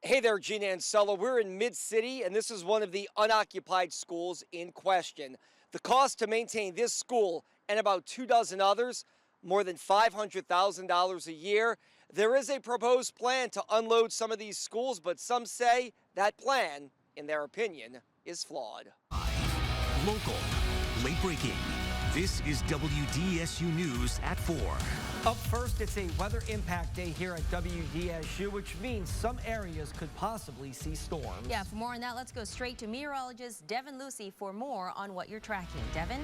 Hey there, Gina and Sulla. We're in Mid-City, and this is one of the unoccupied schools in question. The cost to maintain this school and about 24 others, more than $500,000 a year. There is a proposed plan to unload some of these schools, but some say that plan, in their opinion, is flawed. Local, late breaking. This is WDSU News at 4. Up first, it's a weather impact day here at WDSU, which means some areas could possibly see storms. Yeah, for more on that, let's go straight to meteorologist Devin Lucy for more on what you're tracking. Devin?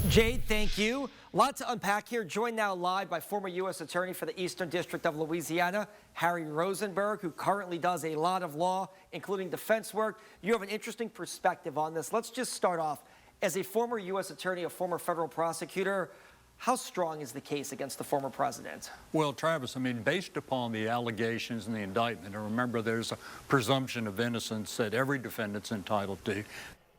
Jade, thank you. A lot to unpack here. Joined now live by former U.S. Attorney for the Eastern District of Louisiana, Harry Rosenberg, who currently does a lot of law, including defense work. You have an interesting perspective on this. Let's just start off. As a former U.S. Attorney, a former federal prosecutor, how strong is the case against the former president? Well, Travis, I mean, based upon the allegations and the indictment, and remember there's a presumption of innocence that every defendant's entitled to.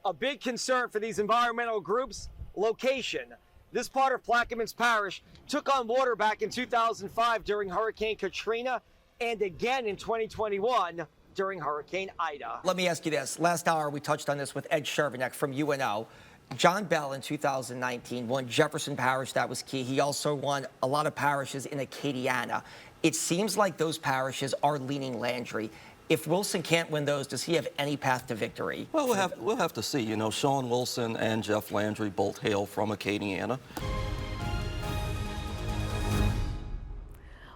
A big concern for these environmental groups, location. This part of Plaquemines Parish took on water back in 2005 during Hurricane Katrina and again in 2021 during Hurricane Ida. Let me ask you this. Last hour, we touched on this with Ed Shervanek from UNO. John Bell in 2019 won Jefferson Parish. That was key. He also won a lot of parishes in Acadiana. It seems like those parishes are leaning Landry. If Wilson can't win those, does he have any path to victory? Well, we'll have to see. You know, Sean Wilson and Jeff Landry both hail from Acadiana.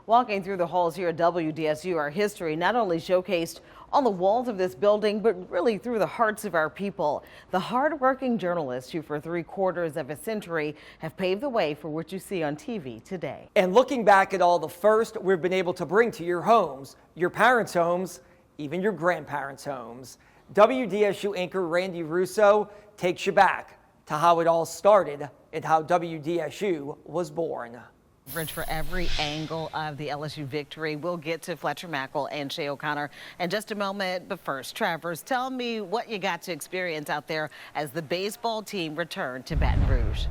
Walking through the halls here at WDSU, our history not only showcased on the walls of this building, but really through the hearts of our people. The hardworking journalists who for 3/4 of a century have paved the way for what you see on TV today. And looking back at all the first we've been able to bring to your homes, your parents' homes, even your grandparents' homes. WDSU anchor Randy Russo takes you back to how it all started and how WDSU was born. Coverage for every angle of the LSU victory. We'll get to Fletcher Mackel and Shea O'Connor in just a moment. But first, Travers, tell me what you got to experience out there as the baseball team returned to Baton Rouge.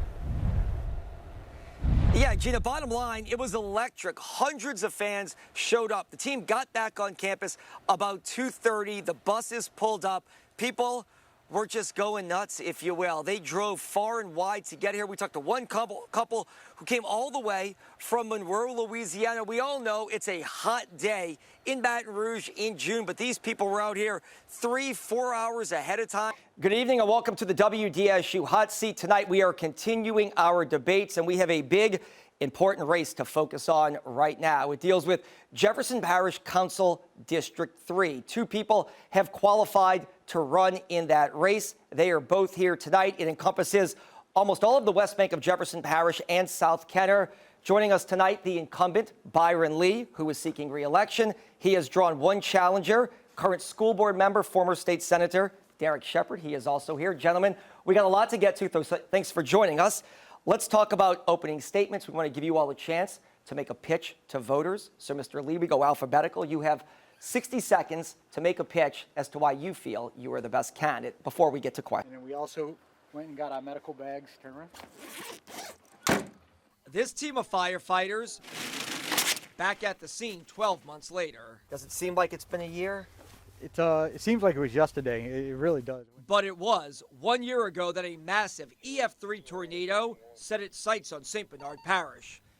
Yeah, Gina, bottom line, it was electric. Hundreds of fans showed up. The team got back on campus about 2:30. The buses pulled up. People were just going nuts, if you will. They drove far and wide to get here. We talked to one couple who came all the way from Monroe, Louisiana. We all know it's a hot day in Baton Rouge in June, but these people were out here 3-4 hours ahead of time. Good evening and welcome to the WDSU Hot Seat. Tonight we are continuing our debates, and we have a big, important race to focus on right now. It deals with Jefferson Parish Council District 3. Two people have qualified to run in that race. They are both here tonight. It encompasses almost all of the West Bank of Jefferson Parish and South Kenner. Joining us tonight, the incumbent, Byron Lee, who is seeking re-election. He has drawn one challenger, current school board member, former state senator, Derek Shepard. He is also here. Gentlemen, we got a lot to get to, so thanks for joining us. Let's talk about opening statements. We want to give you all a chance to make a pitch to voters. So, Mr. Lee, we go alphabetical. You have 60 seconds to make a pitch as to why you feel you are the best candidate before we get to questions. And then we also went and got our medical bags. Turn around. This team of firefighters back at the scene 12 months later. Does it seem like it's been a year? It seems like it was yesterday. It really does. But it was 1 year ago that a massive EF3 tornado set its sights on St. Bernard Parish.